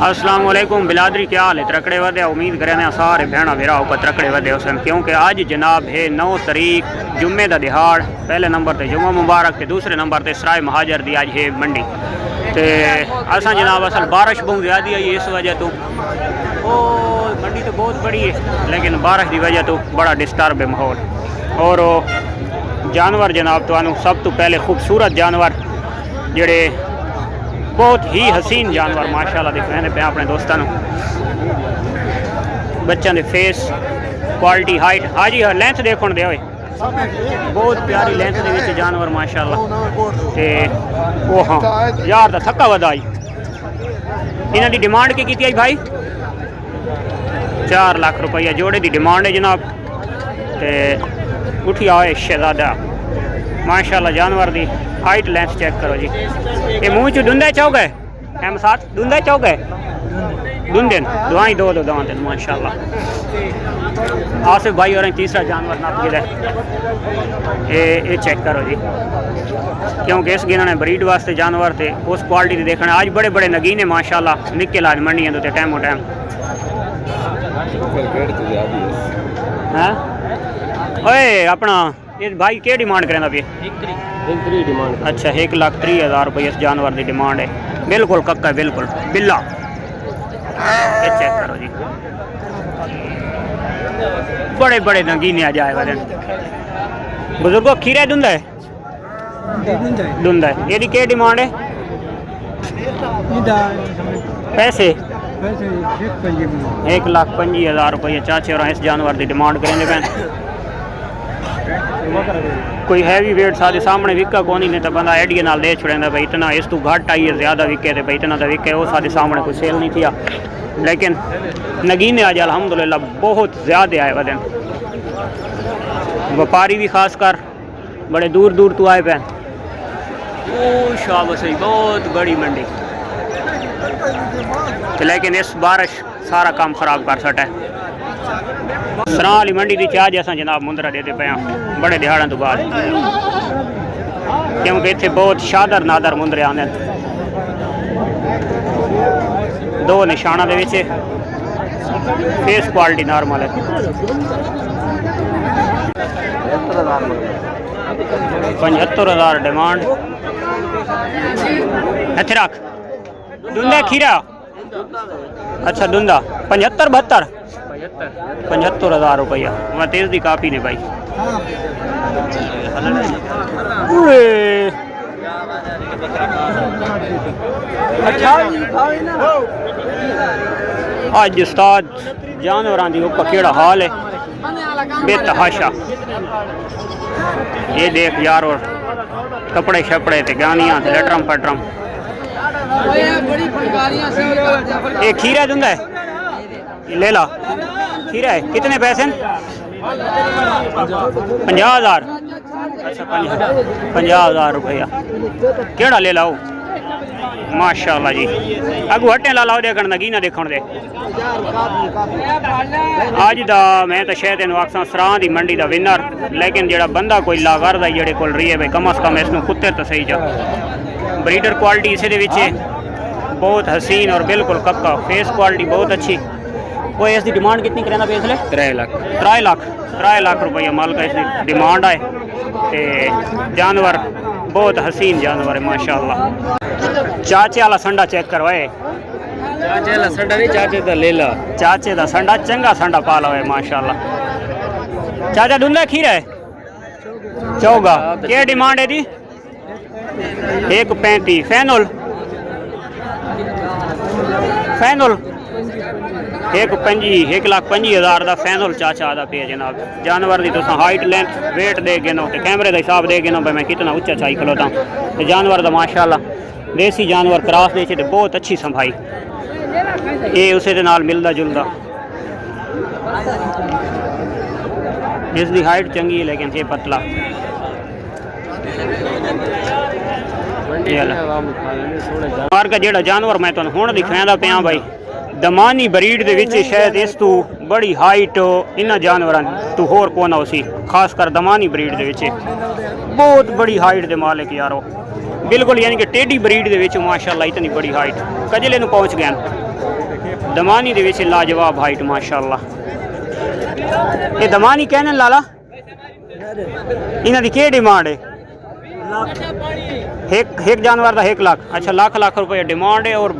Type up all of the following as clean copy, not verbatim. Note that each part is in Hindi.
अस्सलाम वालेकुम बिलादरी, क्या हाल है? त्रकड़े वधे उम्मीद करें सारे भैन भरा ऊपर त्रकड़े वधे उस क्योंकि अज जनाब है 9 तारीख जुम्मे का दिहाड़। पहले नंबर पर जुम्मा मुबारक तो दूसरे नंबर पर सराय महाजर की अज है मंडी। तो असा जनाब असल बारिश बहुत ज़्यादा आई इस वजह तो मंडी तो बहुत बड़ी है लेकिन बारिश की वजह तो बड़ा डिस्टर्ब है माहौल। और जानवर जनाब तो सब तो पहले खूबसूरत जानवर जड़े बहुत ही हसीन जानवर माशाल्लाह दिखने पे अपने दोस्तों बच्चों के फेस क्वालिटी हाइट हाँ जी लेंथ देखने दे बहुत प्यारी लेंथ के जानवर माशाल्लाह। ते वो हाँ यार तो थक्का वधा आई इन्हों की डिमांड की आई भाई 4 लाख रुपया जोड़े की डिमांड है जनाब। ते उठी आए शहजादा माशाल्लाह जानवर की हाइट लेंथ चेक करो जी। ये मुँह चो दुंदा चौक है एम साथ दुंदा चौक है दुंदे दुआई दो दवा माशाल्लाह। आसिफ भाई और तीसरा जानवर नाप गिरा ये चेक करो जी क्योंकि इस गिना ने ब्रीड वास्ते जानवर थे उस क्वालिटी देखना आज बड़े बड़े नगीने माशाल्लाह निके लाज मंडियां तो टाइम टाइम है। ओए अपना ये भाई क्या डिमांड करेंदा पे? 1 डिमांड। अच्छा 1,30,000 रुपये इस जानवर की डिमांड है। बिल्कुल कक्का बिल्कुल बिल्ला ये चेक करो जी बड़े बड़े नगीने आ जाए वजन बुजुर्गों खीरा धुंदा है ये क्या डिमांड है? पैसे 1,25,000 रुपये चाचे और इस जानवर की डिमांड करेंगे पैन कोई हैवी वेट सारे सामने विका कौन नहीं तो बंदा एडिया नाल दे छुड़ेंदा भाई इतना इस तू घट आई है ज़्यादा विके तो भाई इतना तो विके वो सारे सामने कोई सेल नहीं किया लेकिन नगीने आज अल्हम्दुलिल्लाह बहुत ज़्यादा आए वजन व्यापारी भी खास कर बड़े दूर दूर तो आए पैन। ओ शाबाश बहुत बड़ी मंडी लेकिन इस बारिश सारा काम खराब कर सटा है। सरां वाली मंडी की चाह असा जनाब मुंदरा देते पे बड़े दिहाड़ों तो बाद क्योंकि इतने बहुत शादर नादर मुंदरे आते हैं। 2 निशाना दे विच फेस क्वालिटी नॉर्मल है 75,000 डिमांड। इत्थे रख दुंदा खीरा अच्छा दुंदा 75,000 रुपया मैं तेज की कापी ने भाई। आज उस्ताद जानवर की केड़ा हाल है बेतहाशा ये देख यार और कपड़े शपड़े ते गानियां ते लटरम पटरम ये खीरा दुंदा है ले ला खीरा है कितने पैसे? 50,000 अच्छा 50,000 रुपया केड़ा ले लाओ माशाल्लाह जी अगू हटे ला लाओ देखण नगीना देखण दे अज दा मैं तो शायद इन आखसा सरां दी मंडी दा विनर लेकिन जेड़ा बंदा कोई लागर दा जेड़े कोल रही है भाई कम अज कम इसनूं कुत्ते तो सही जा ब्रीडर क्वालिटी इसे दे विच बहुत हसीन और बिल्कुल कक्का फेस क्वालिटी बहुत अच्छी। वो इसकी डिमांड कितनी करें पे इसलिए 3 लाख रुपया माल का इसकी डिमांड है। तो जानवर बहुत हसीन जानवर है माशाल्लाह। चाचे वाला संडा चेक करवाए चाचे वाला संडा नहीं चाचे दा ले ला चाचे दा संडा चंगा संडा पा लो है माशाल्लाह। चाचा धुंदा खीरा है चौगा क्या डिमांड है दी? 1,35 फैनल 1,25,000 का फैनल चाचा का पे जनाब। जानवर की तुम हाइट लेंथ वेट दे गिनो तो कैमरे का हिसाब दे गिनो भाई मैं कितना उच्चा चाई खलोता तो जानवर का माशाल्लाह देसी जानवर क्रॉस दे तो बहुत अच्छी संभाई ये उसे दे नाल मिलता जुलता इसकी हाइट चंगी है लेकिन ये पतला का जेड़ा जानवर मैं तुहानू हुण दिखांदा पिया भाई दमानी ब्रीड दे विच शायद इस तू बड़ी हाइट इन्हां जानवरां तू होर कोना उसी खास कर दमानी ब्रीड दे विच बहुत बड़ी हाइट दे मालिक यारो बिल्कुल यानी कि टेढ़ी ब्रीड दे विच माशाल्लाह इतनी बड़ी हाइट कजले नूं पहुँच गया दमानी दे विच लाजवाब हाइट माशाअल्लाह। ये दमानी कहने लाला इन्हां दी की डिमांड है? एक जानवर का 1 लाख। अच्छा, लाख रुपये डिमांड है। और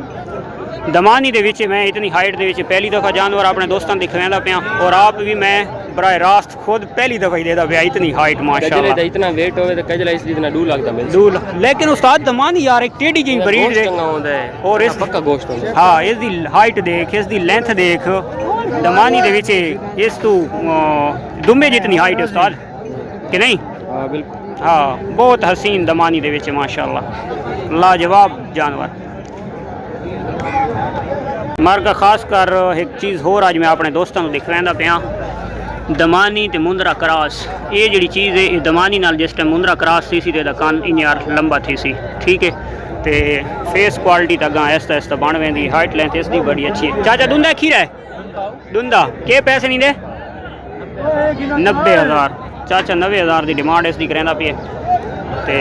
दमानी दे विच मैं इतनी हाइट दे विच पहली दफ़ा जानवर अपने दोस्तों दिखवांदा पिया, और आप भी मैं बराह रास्त खुद पहली दफ़ा ही देता पिया। इतनी हाइट माशाअल्लाह। इतना वेट होवे तो कजला इसलिए इतना 2 लाख दा मिल। 2 लाख। लेकिन उस्ताद दमानी यार एक टेढ़ी जी ब्रीड है और इस पक्का गोश्त होंदा है। हाँ, इसकी हाइट देख, इसकी लेंथ देख। दमानी दे विच इस तू दुम्बे जितनी हाइट है उस्ताद, कि नहीं? हां बिल्कुल। हाँ, बहुत हसीन दमानी दे विच माशाअल्लाह, लाजवाब जानवर। मर का खास कर एक चीज़ होर अज मैं अपने दोस्तों को दिखवांदा पिया, दमानी ते मुंदरा क्रॉस। ये जी चीज़ है, ये दमानी नाल जिस टाइम मुंदरा क्रॉस थी सी ते कान इन यार लंबा थी सी, ठीक है। तो फेस क्वालिटी तक आहिस्ता आहिस्ता बन वेंदी। हाइट लेंथ इसकी बड़ी अच्छी है। चाचा दुंदा खीरा है? दुंदा के पैसे नहीं दे? 90,000। चाचा 90,000 की डिमांड इसकी करेंदा पे। तो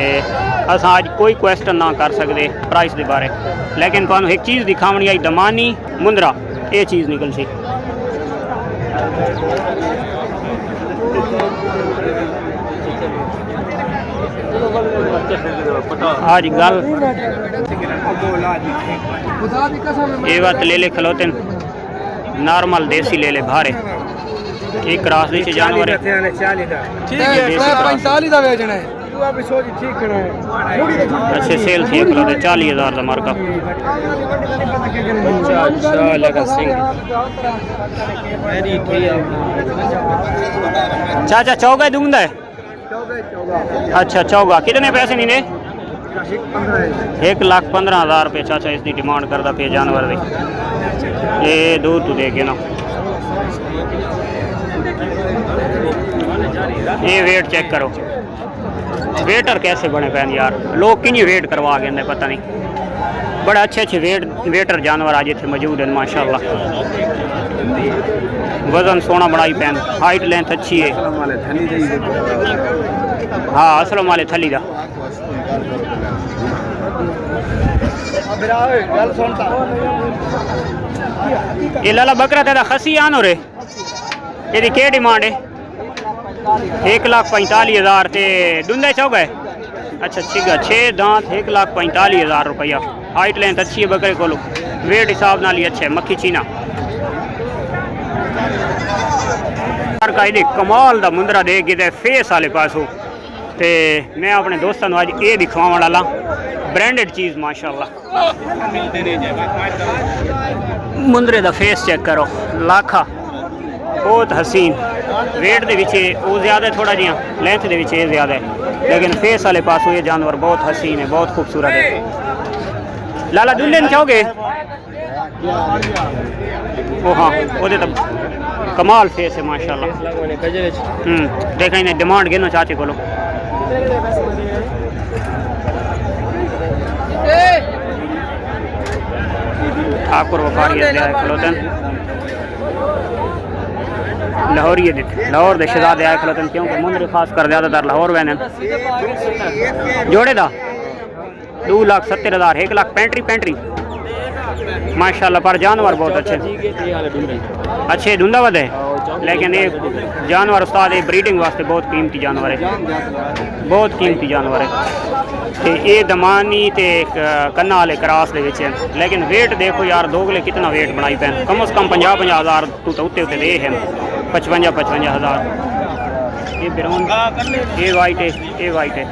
असां अज कोई क्वेश्चन ना कर सकते प्राइस के बारे, लेकिन तुहानू एक चीज़ दिखावनी आई, दमानी मुंदरा ये चीज़ निकल सी। आज गल ये बात ले ले खलोते नॉर्मल देसी ले ले भारे। एक क्रॉस दी जानवर है, ठीक है 45 दा बेचना है। तू अभी सोच ठीक है। अच्छे सेल थी खलो दे 40,000 दा मार्का। अच्छा लगा सिंह मेरी ठीक। चाचा चौगा दूंगा है? अच्छा चौगा कितने पैसे नहीं ने? 1,15,000 रुपये चाचा इसकी डिमांड करता पे जानवर की। ये दूर तू दे के ना, ये वेट चेक करो। वेटर कैसे बने पैन यार, लोग कि वेट करवा गए पता नहीं। बड़े अच्छे अच्छे वेटर जानवर आज इतने मौजूद हैं माशाल्लाह। वजन सोना बनाई पैन, हाइट लेंथ अच्छी है। हाँ असलम वाले थली दा। ये लाला बकरा तेरा खसी आन हो रहे, ये क्या डिमांड है? 1,45,000 ते डूंदा चौगा है। अच्छा ठीक है, 6 दांत 1,45,000 रुपया। हाइट लेंथ अच्छी है बकरे को, वेट हिसाब नाल ही अच्छा है। मक्खी चीना का ये कमाल दा मुंदरा दे के फेस वाले पासों। ते मैं अपने दोस्तों अज ये दिखवाने वाला ब्रांडेड चीज़ माशाल्लाह। मुंदरे दा फेस चेक करो, लाखा बहुत हसीन। वेट दे विच वो ज़्यादा थोड़ा जिहा, लेंथ दे विच ज़्यादा है, लेकिन फेस वाले पासों ये जानवर बहुत हसीन है, बहुत खूबसूरत है। लाला दुल्हन चाहोगे? ओ हाँ, वो तो कमाल फेस है माशाल्लाह। देखा इन्हें डिमांड गिनो चाचे को। ठाकुर व्यापारी खलोतन लाहौरी लाहौर दे शहजादे आए खलोतन, क्योंकि मुंदरी खास कर ज़्यादातर लाहौर वैन जोड़े दा 2,70,000 1,35,000 माशाल्लाह। पर जानवर बहुत अच्छे धुंधा वध है, लेकिन ये जानवर उस्ताद ये ब्रीडिंग वास्ते बहुत कीमती जानवर है, बहुत कीमती जानवर है। तो ये दमानी ते कन्ना वाले क्रॉस दे विच है, लेकिन वेट देखो यार दोगले कितना वेट बनाई पैन, कम से कम 50,000 तू तो उत्ते दे है, 55,000। ये ब्राउन, ये वाइट है, ये वाइट है।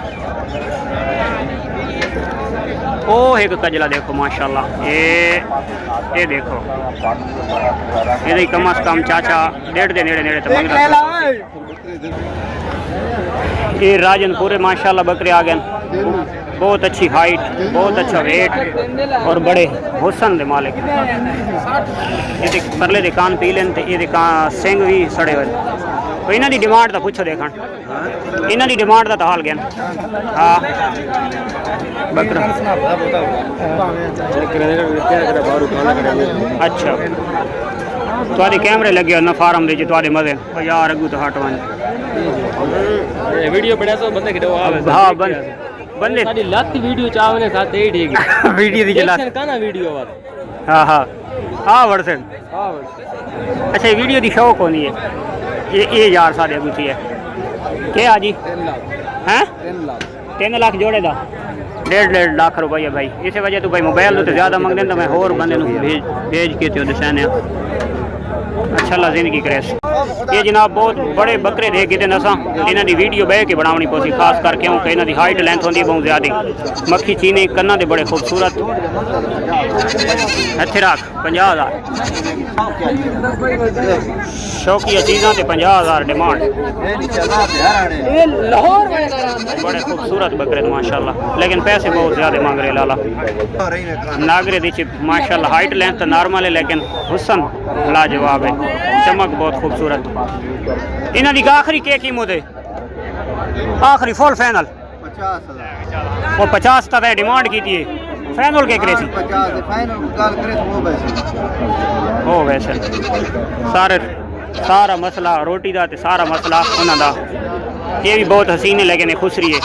ओ एक कजला देखो माशाल्लाह, ये देखो ये कम से कम चाचा 1.5 दे नेड़े तो मंगदा। ये राजनपुरे माशाल्लाह बकरे आ गए, बहुत अच्छी हाइट, बहुत अच्छा वेट और बड़े हुसन दे मालिक। ये परले दे कान पी लेन, ये सिंग भी सड़े हुए। तो इन्हों की डिमांड तो पूछो देखा, इन्हों की डिमांड का तो हाल गया। हाँ बकरा अच्छा तुहाडे कैमरे लगे हो ना फार्म दे तुहाडे मजे यार अगू तो हट वन वीडियो बड़ा सो बंदे किडो आवे। हाँ बंदे साडी लाती वीडियो चावने साथ ही ठीक है। वीडियो दी चला का ना वीडियो बात। हाँ हाँ हाँ वर्सन अच्छा वीडियो की शौक होनी है ये यार साढ़े अगू थी है क्या जी 3 लाख हैं 3 लाख 3 लाख जोड़े दा 1.5 लाख रुपया भाई इस वजह तो भाई मोबाइल तो ज़्यादा मंगते तो मैं होर बंदे भेज के तो दसाने अच्छा ला जिंदगी करे ये जनाब बहुत बड़े बकरे दे के नसा इन्हों की वीडियो बह के बनानी पौसी खास करके क्योंकि इन्हों की हाइट लेंथ होती बहुत ज़्यादा मक्खी चीनी कन्ना दे बड़े खूबसूरत इत्थे रख 50,000 शौकिया चीज़ों से 50,000 डिमांड बड़े खूबसूरत बकरे माशाल्लाह लेकिन पैसे बहुत ज़्यादा मांग रहे लाला नागरे दी माशाल्लाह हाइट लेंथ तो नॉर्मल है लेकिन हुसन लाजवाब है चमक बहुत खूबसूरत इन्हों की आखिरी क्या कीमत है आखिरी फुल फाइनल 50,000 वो 50 तक डिमांड की थी फाइनल के करे सी 50 फाइनल गल करे तो हो वैसे सारा मसला रोटी का सारा मसला उन्होंने ये भी बहुत हसीन है लेकिन खुसरी है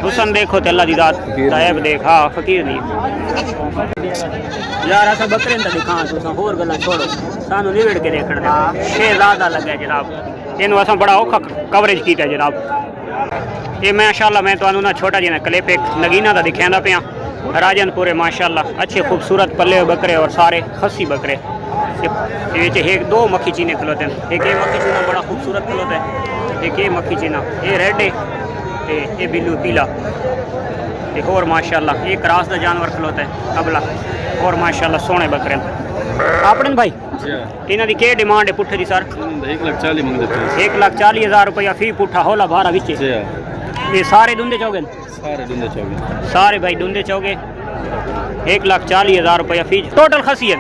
हुसन देखो तो अल्लाह दी रात तायब देख हाँ फकीर नहीं यार ऐसा बकरे तो दिखा तुम होर गल्लां छोड़ो सानू निवेड़ के देखण दे छे ज़्यादा लगे जनाब इनू असां बड़ा औखा कवरेज किया जनाब ये माशाल्लाह मैं तुहानू ना छोटा जिहा क्लिप एक नगीना का दिखांदा पिया राजनपुरे माशाल्लाह अच्छे खूबसूरत पल्ले बकरे और सारे खस्सी बकरे एक दो मक्खी चीने खलोते हैं एक ये मक्खी चीना बड़ा खूबसूरत खलोता है एक ये मक्खी चीना ये रेड है ये बिल्लू पीला एक और माशाल्लाह ये क्रॉस का जानवर खलोता है अबला और माशाल्लाह सोने बकरे आपने भाई इन्हों की क्या डिमांड है पुट्ठे की सर 1,40,000 रुपया फी पुट्ठा होला भारा विच ये सारे दुंदे चौगे सारे भाई दुंदे चौगे 1,40,000 रुपया फी टोटल खसी है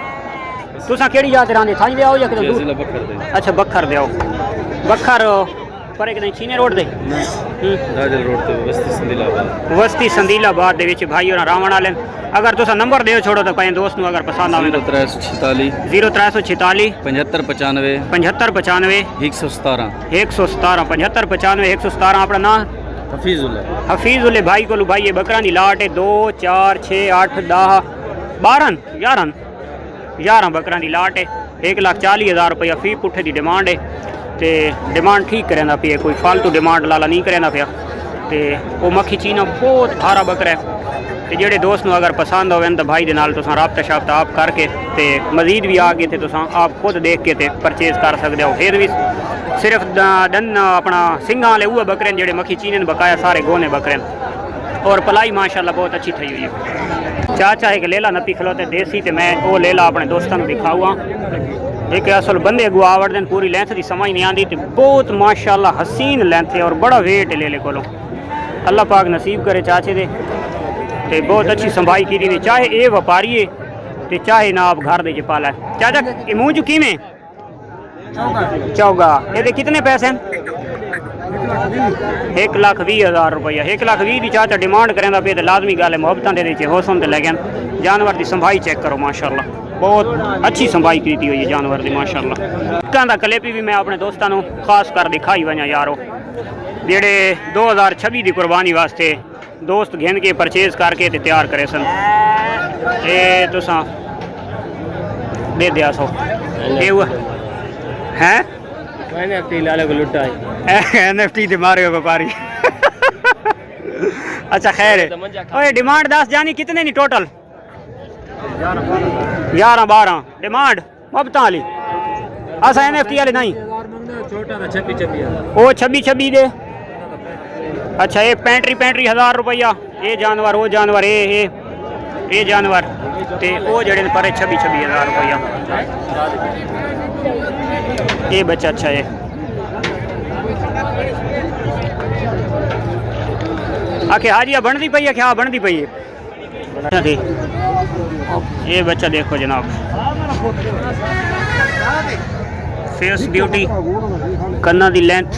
तुसा केड़ी जात रहंदे थाई दे आओ या किधर अच्छा बखर दे आओ बखर पर एक चीने रोड दे राजल रोड ते वस्ती संदीलाबाद दे विच भाई और रावण वाले अगर तुसा नंबर दे छोड़ो तो पाए दोस्त नु अगर पसंद आवे 0346 0346 7595 7595 117 117 7595 117 अपना नाम हफीजुल्ले भाई को भाई ये बकरा दी लाट है 2 4 6 8 10 12 11 बकरा दी लाट है 1,40,000 रुपया फी पुट्ठे की डिमांड है तो डिमांड ठीक करेंदा पे कोई फालतू डिमांड लाला नहीं करेंदा पे तो वो मक्खी चीना बहुत भारा बकरा है तो जेडे दोस्त नु अगर पसंद होवे तो भाई दे नाल तुसां राबता शाबता आप करके ते मजीद भी आगे थे तुसां आप खुद देख के ते परचेज कर सकते हो फिर भी सिर्फ दन अपना सिंघां वाले वो बकरे जेडे मक्खी चीने बकाया सारे गोने बकरे और पलाई माशाल्लाह बहुत अच्छी थी हुई है चाचा एक लेला नपी खलोते देसी तो मैं वो लेला अपने दोस्तों को दिखाऊँ एक असल बंदे अगू आवड़ देन पूरी लेंथ की समझ नहीं आती तो बहुत माशाल्लाह हसीन लेंथ है और बड़ा वेट है लेले कोलों अल्लाह पाक नसीब करे चाचे दे ते बहुत अच्छी संभाई की नहीं चाहे ये व्यापारी है तो चाहे ना आप घर दे पाला है चाचा ये मुँह चुकी में चौगा ये कितने पैसे हैं 1,20,000 रुपया 1,20,000 की चाचा डिमांड करें पे तो लाजमी गल है मुहब्बत दे हौसन तो लगे जानवर की संभाई चेक करो माशाल्लाह बहुत अच्छी संभाई की हुई है जानवर की माशाल्लाह का क्लिप भी मैं अपने दोस्तों को खास कर दिखाई वजा यारो जेडे 2026 की कुर्बानी वास्ते दोस्त घेन के परचेज करके ते तैयार करे सन ये तुसा दे दिया सो ये हुआ हैं एनएफटी लाले को लुटा है एनएफटी दे मारे व्यापारी अच्छा खैर है ओए डिमांड 10 जानी कितने नहीं टोटल 11-12 डिमांड मुहब्बत वाली असा एनएफटी वाले नहीं छोटा था 26 वो 26 दे अच्छा ये 35,000 रुपया ये जानवर वो जानवर ये जानवर ते वो जड़े पर 26,000 रुपया ये बच्चा अच्छा है आखे हाजिया बनती पई है क्या बनती पई है ये बच्चा देखो जनाब फेस ब्यूटी कन्ना दी लेंथ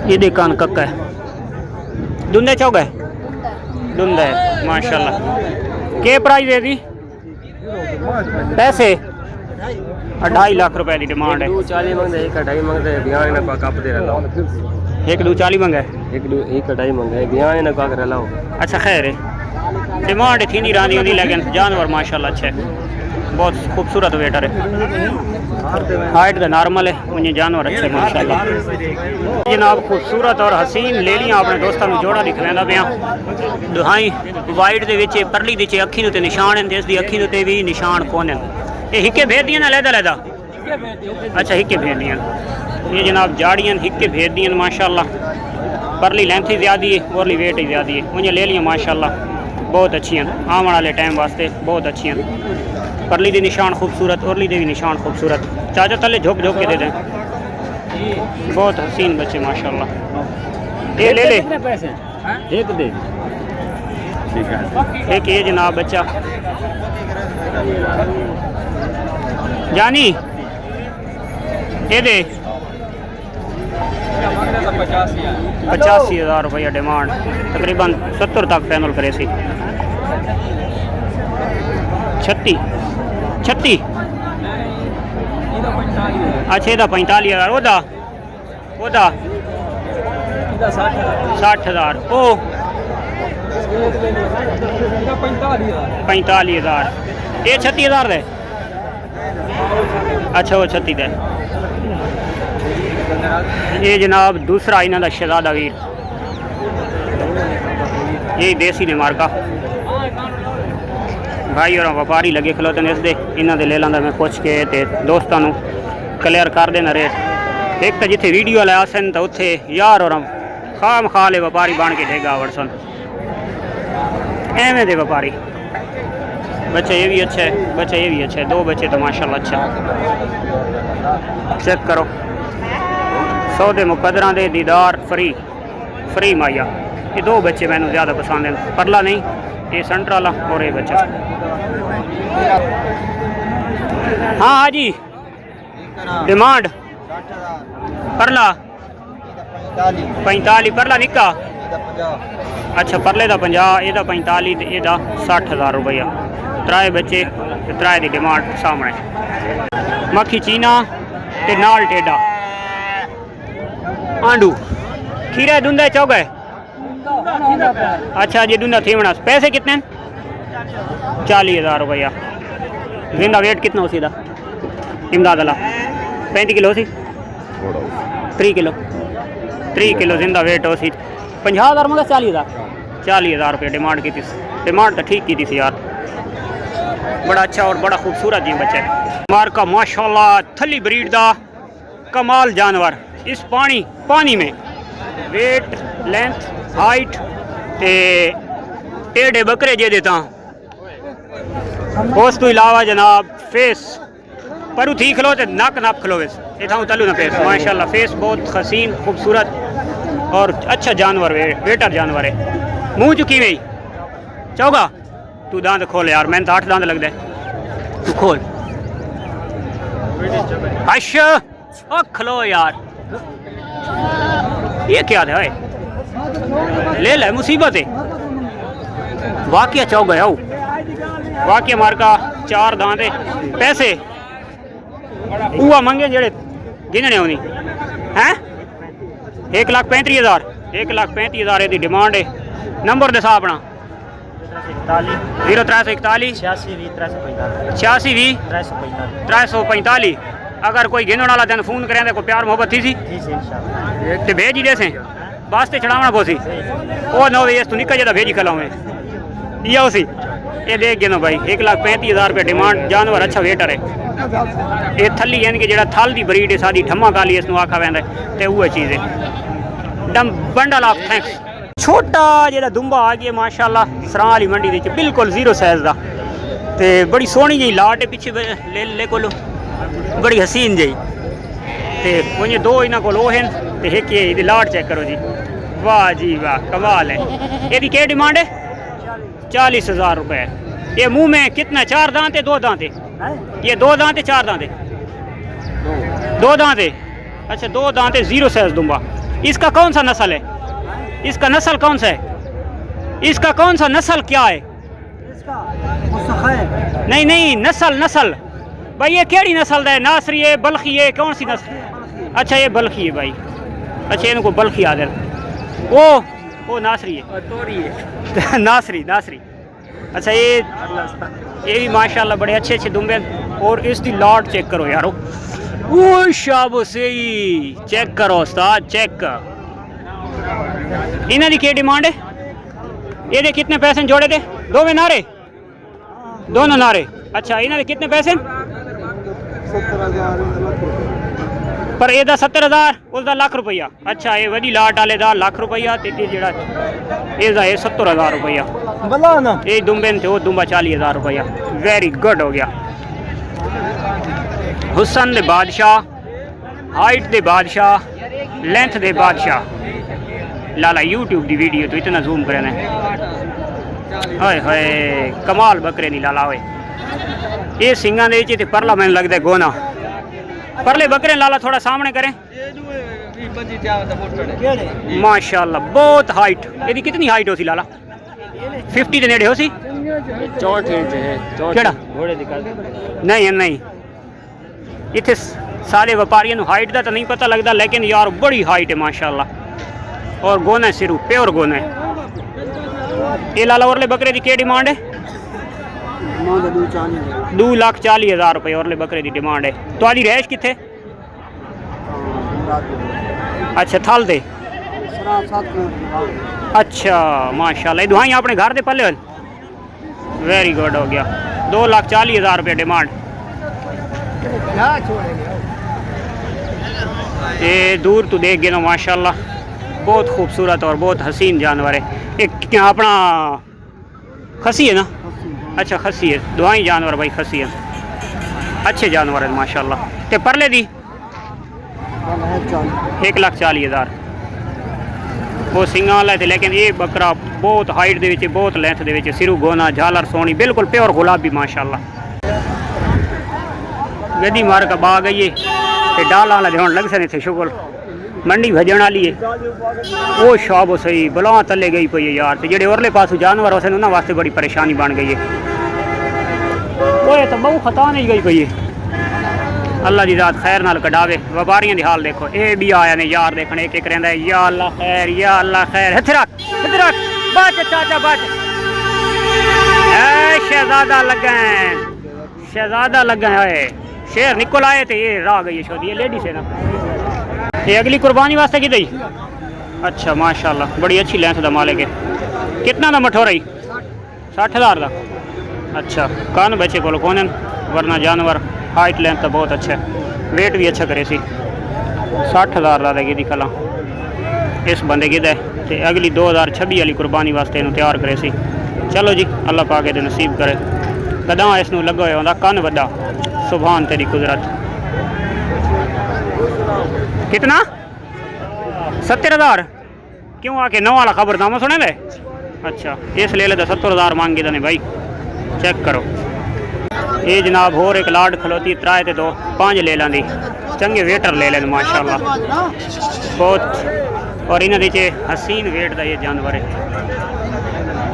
ये कान कक्का है दुंदे चौक है दुंदा है माशाल्लाह के प्राइस है दी पैसे 2.5 लाख रुपए की डिमांड है 240 मंगदे 1.5 मंगदे बयान में कप दे रहा 1,240 मंगा है 1.5 मंगदे बयान में का कर रहा अच्छा खैर है डिमांड थी नहीं रानी होनी लेकिन जानवर माशाल्लाह अच्छा है बहुत खूबसूरत वेटर है, हाइट का नॉर्मल है, मुझे जानवर अच्छे माशाल्लाह। जनाब खूबसूरत और हसीन ले लिया अपने दोस्तों में जोड़ा दिखलाना पिया। दुहाई वाइट दे विच परली दी चे अखी ते निशान हैं, इसकी अखी ते भी निशान कौन है। ये हिक्के भेज दिया ना लैदा लैदा, अच्छा हिक्के भेज दिया। ये जनाब जाड़ियाँ हिक्के भेज दिया माशाल्लाह। परली लेंथ ही ज़्यादा है, ओरली वेट ही ज़्यादा है, मुझे ले लिया माशाल्लाह। बहुत अच्छी हैं, आने वाले टाइम वास्ते बहुत अच्छी हैं। परली दी निशान खूबसूरत, ओरली दे भी निशान खूबसूरत। चाचा तले झोंक झोंक के दे दें, बहुत हसीन बच्चे माशाल्लाह। ये ले ले एक दे एक ये जनाब बच्चा जानी ये दे 85,000 रुपया डिमांड, तकरीबन 70 तक फाइनल करे सी। 36 अच्छा ਇਹਦਾ 45,000 ਉਹਦਾ 60,000 ਉਹ 45,000 ਇਹ 36,000 ਦਾ अच्छा वो 36 ਦਾ। ये जनाब दूसरा इन्हों का शहजादा वीर, ये देसी ने मार्का भाई और व्यापारी लगे खलोते ने इसके इन्होंने ले लाँगा मैं पुछ के ते दोस्तों क्लियर कर देना रेट। एक तो जिथे वीडियो लाया सन तो उत्थे यार और खाम खाले व्यापारी बन के देगा वरसन एवं दे व्यापारी। बच्चा ये भी अच्छा है, बच्चा ये भी अच्छा है, दो बच्चे तो माशाल्लाह अच्छा। चेक करो सौदे मुकदरा दे दीदार फ्री माया। ये दो बच्चे मैंने ज़्यादा पसंद हैं, परला नहीं ये सेंटर वाला और ये बच्चा। हाँ हाँ जी डिमांड परला 45 परला निक्का अच्छा परले का 50 ਇਹਦਾ 45 ਤੇ ਇਹਦਾ 60,000 रुपया। त्राए बच्चे त्राए की डिमांड सामने। मक्खी चीना ते नाल टेडा आंडू खीरा दुंदा चौगा है अच्छा जी दुंदा थीवना। पैसे कितने 40,000 रुपया। जिंदा वेट कितना हो सीधा इमदाद अला 35 किलो सी 3 किलो जिंदा वेट हो सी 50,000 मगर 40,000 रुपये डिमांड की थी। डिमांड तो ठीक की थी यार, बड़ा अच्छा और बड़ा खूबसूरत जी बच्चा है। मार्का माशाल्लाह थली ब्रीड दा कमाल जानवर। इस पानी में वेट लेंथ हाइट ते टेढ़े बकरे जे देता उस तो इलावा जनाब फेस परू थी खलो तो नक नाप खलो इतना तलू ना फेस माशाल्लाह। फेस बहुत हसीन खूबसूरत और अच्छा जानवर है, बेटर जानवर है। मुँह चुकी में चौगा तू दांत खोल यार, मैंने तो 8 दांत लगता है, तू खोल। अच्छा ओ खलो यार, ये क्या है ले ले मुसीबत है। वाकया चौगा है वाकया मार्का 4 दांत है। पैसे उआ मंगे जेड़े गिनने होनी हैं 1,35,000 1,35,000 की डिमांड है। नंबर दसा अपना 0341 86 20 345। अगर कोई गिनने वाला दिन फोन करें तो कोई प्यार मोहब्बत थी सी तो भेज ही देसें वास्ते चढ़ावना पोसी वो नो वे तू निका जरा भेजी खलावे ये उसी ये देख गिनो भाई 1,35,000 रुपये डिमांड। जानवर अच्छा वेटर है। ये थली यानी कि जो थल की ब्रीड है सादी ठम्मा काली इसनू आखा पैंदा तो वो चीज़ है। डम बंडल ऑफ थैंक्स। छोटा जो दुंबा आ गया माशाल्लाह सरां वाली मंडी के बिल्कुल 0 साइज़ का तो बड़ी सोहनी जी लाट है पिछे ले को बड़ी हसीन जी तो उन्हें 2 इन्हों को हैं तो एक ये लाट चेक करो जी वाह जी वाह कमाल है। ये क्या डिमांड है 40,000 रुपये। ये मुंह में कितना 4 दांत है 2 दांत है ये 2 दांत है 4 दांत है 2 दांत है अच्छा 2 दांत है 0 साइज़ दुंबा। इसका कौन सा नस्ल है इसका नस्ल कौन सा है इसका कौन सा नस्ल क्या है नहीं नस्ल भाई ये केड़ी नस्ल है नासरी है बल्खी है कौन सी नस्ल अच्छा ये बल्खी है भाई अच्छा इनको बल्खी आदर वो नासरी है नासरी अच्छा ये भी माशाल्लाह बड़े अच्छे अच्छे दुम्बे और इसकी लॉट चेक करो यारो वो शाबाशी चेक करो उस्ताद चेक इन्हां दी क्या डिमांड है ये कितने पैसे जोड़े थे दो में नारे दोनों नारे अच्छा इन्हां दे कितने पैसे 70,000 पर ये 70,000 उसका लाख रुपया अच्छा ये वही लाट वाले का लाख रुपया ते जेड़ा इसका है 70,000 रुपया बला ना ये दुम्बे थे वो दुम्बा 40,000 रुपया वेरी गुड हो गया हुसन दे बादशाह हाइट दे बादशाह लेंथ दे बादशाह लाला यूट्यूब दी वीडियो तो इतना जूम करे ने हाय हाय कमाल बकरे नहीं लाला होए ये सिंगा दे ते परला मैंने लगता है गोना परले बकरे लाला थोड़ा सामने करें माशाल्लाह बहुत हाइट यदि कितनी हाइट हो सी लाला 50 के नेड़े हो सी 64 इंच है केड़ा घोड़े दिखा दे नहीं नहीं इतने सारे व्यापारियों हाइट का तो नहीं पता लगता लेकिन यार बड़ी हाइट है माशाल्लाह और गोना सिरू प्योर गोना है ये लाला औरले बकरे की क्या डिमांड है 2,40,000 रुपये औरले बकरे की डिमांड है तो आदि रैश कितने अच्छा थल दे अच्छा माशाल्लाह ये दुआई अपने घर दे पल्ले वेरी गुड हो गया 2,40,000 रुपये डिमांड ये दूर तो देख गए ना माशाल्लाह बहुत खूबसूरत और बहुत हसीन जानवर है एक अपना खसी है ना अच्छा खसी है दुआई जानवर भाई खसी है अच्छे जानवर है माशाल्लाह ते परले दी 1,40,000 वो सिंगा वाला है लेकिन ये बकरा बहुत हाइट दे विच बहुत लेंथ दे विच सिरू गोना झालर सोनी बिल्कुल प्योर गुलाबी माशाल्लाह गदी मार का बाग है ये डाल वाला ध्यान लग से थे शुगल मंडी भजन वाली है वो शॉप सही बला तले गई पई है यार ते जेडे औरले पासों जानवर हो उन्होंने वास्ते बड़ी परेशानी बन गई है वो तो बहु खता नहीं गई पई है अल्लाह की रात खैर नाल कढ़ावे व्यापारियों की हाल देखो ये भी आया ने यार देखने एक एक रहा या अल्लाह खैर या अल्लाह खैर इत्थे रख बच चाचा बच शहजादा लगा है शेर निकल आए थे ये राह गई छोड़ी लेडीज है ना ये अगली कुर्बानी वास्ते की दी अच्छा माशाल्लाह बड़ी अच्छी लेंथ का मालिक है कितना का मठो रही 60,000 का अच्छा कान बच्चे को कौन वरना जानवर हाइट लेंथ तो बहुत अच्छा है वेट भी अच्छा करे सी 60,000 का देगी दिखला इस बंदे की ते अगली 2026 वाली कुर्बानी वास्ते इन्हू तैयार करे सी चलो जी अल्लाह पाके दे नसीब करे कदा इसनू लगा होया कन वड्डा सुभान तेरी कुदरत कितना 70,000 क्यों आके 9 वाला खबरनामा सुने दे अच्छा इस ले ले 70,000 मांगे ने भाई चेक करो ये जनाब होर एक लाड खलोती 3 ते 2 5 ले लेंदी चंगे वेटर ले लें माशाल्लाह बहुत और इन्होंने नीचे हसीन वेट का ये जानवर है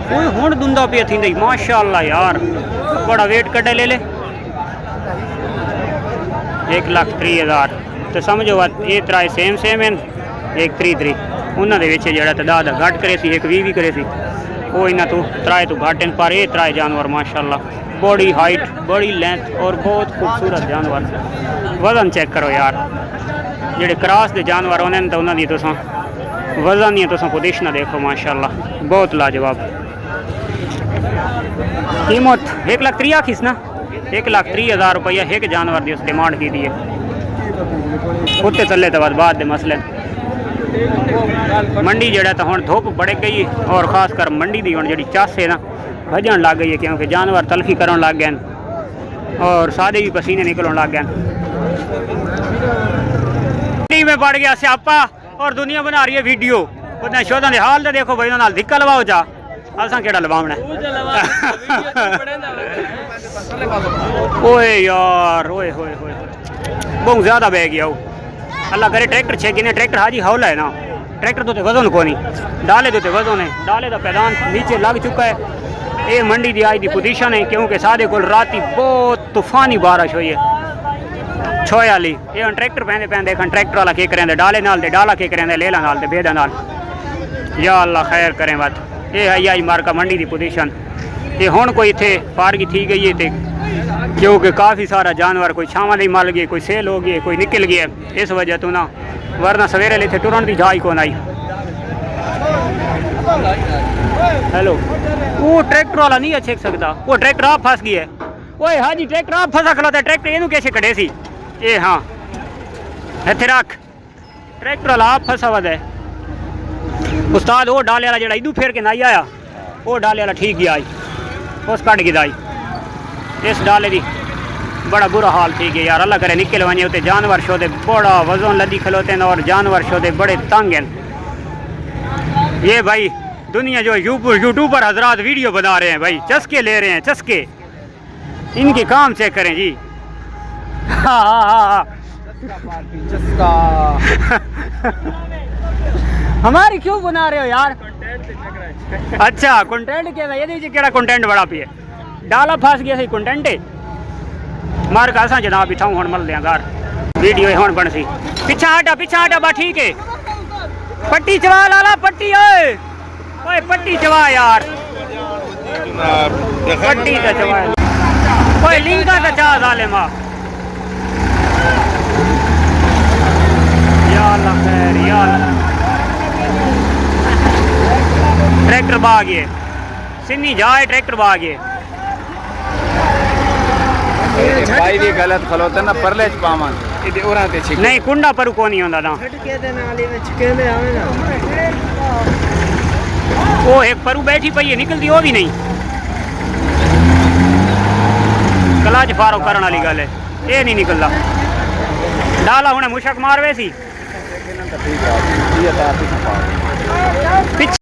कोई हुण दुंदा पे थी माशाल्लाह यार बड़ा वेट कटे ले 1,30,000 तो समझो ये 3 सेम हैं एक 3 उन्होंने जोड़ा तादाद घट करे सी एक 20 करे सी वो इन्होंने तो 3 तो घट पर ये 3 जानवर माशाल्लाह बड़ी हाइट बड़ी लेंथ और बहुत खूबसूरत जानवर वजन चेक करो यार जेडे क्रॉस के जानवर उन्होंने तो उन्होंने तुस वजन ही तुस पोजिशन देखो माशाल्लाह बहुत लाजवाब कीमत 1,30,000 आखिस ना 1,30,000 रुपया एक जानवर की उस डिमांड की दी है उत्ते चले तो बाद दे मसले मंडी जड़ा तो हुण धुप बढ़ गई और खास कर मंडी की हुण जी चस है ना भजन लग गई है क्योंकि जानवर तलखी करन लग गए और सादे भी पसीने निकलन लग गए में बढ़ गया स्यापा और दुनिया बना रही है वीडियो उन्हें शोधा के हाल तो देखो भाई उन्होंने धिक्का लवाओ जा असा केड़ा लवावना ओए यार ओए होए होए बहुत ज़्यादा बह गया वो अल्लाह करे ट्रैक्टर छे गिने ट्रैक्टर हाजी हौला है ना ट्रैक्टर तो वजन को नहीं डाले तो वजन है डाले का पैदान नीचे लग चुका है ये मंडी की आज की पोजीशन है क्योंकि साढ़े को राती बहुत तूफानी बारिश हुई है छोए वाली ये ट्रैक्टर पैंदे पैंदे ट्रैक्टर वाला के करें डाले नाल दे डाला के करें लेला नाल दे बेदा नाल या अल्लाह खैर करें बात ये है आई मार का मंडी की पोजीशन ਤੇ ਹੁਣ ਕੋਈ ਇੱਥੇ ਫਾਰਗੀ थी गई है क्योंकि काफ़ी सारा जानवर कोई छावां दे मल गए, कोई सेल हो गए, कोई निकल गया, इस वजह तो ना वरना सवेरे इतने टुरन की जाई कौन आई। हेलो वो ट्रैक्टर वाला नहीं अच्छे सकता, वो ट्रैक्टर आप फंस गया है। ओए हाँ जी ट्रैक्टर आप फंसा खड़ा ट्रैक्टर इनू कैसे कटे सी ये हाँ इतने रख ट्रैक्टर वाला आप फंसा हुआ है। उस्ताद वो डाले वाला जरा इदू फेर के नहीं आया, वो डाले वाला ठीक गया आई उस कट गई दाई इस डाले दी बड़ा बुरा हाल थी गया यार। अल्लाह करे निकल वने उते जानवर शोदे बड़ा वजन लदी खलोते हैं और जानवर शोदे बड़े तंग हैं। ये भाई दुनिया जो यूट्यूबर हजरात वीडियो बना रहे हैं भाई, चस्के ले रहे हैं चस्के, इनके काम चेक करें जी। हाँ हाँ हाँ हाँ हमारी क्यों बना रहे हो यार? अच्छा कंटेंट क्या ये केड़ा कंटेंट बड़ा पिए डाला फस गया सही कंटेंट है मार का असा जनाब बिठाऊं हुण मल दियां घर वीडियो हुण बन सी पिछा हटा बा ठीक है। पट्टी चवा लाला पट्टी ओए ओए पट्टी चवा यार पट्टी का चवा ओए लिंगा का चा जालिमा या अल्लाह खैर या अल्लाह। ट्रैक्टर भाग गए सिन्नी जाए ट्रैक्टर भाग गए भाई भी गलत खलोते ना परले च पावन इदे ओरा ते छिक नहीं कुंडा पर को नहीं होंदा ना वो एक परू बैठी पई है निकलती वो भी नहीं कलाच फारो करने वाली गल है ये नहीं निकलता डाला हुणे मुशक मारवे सी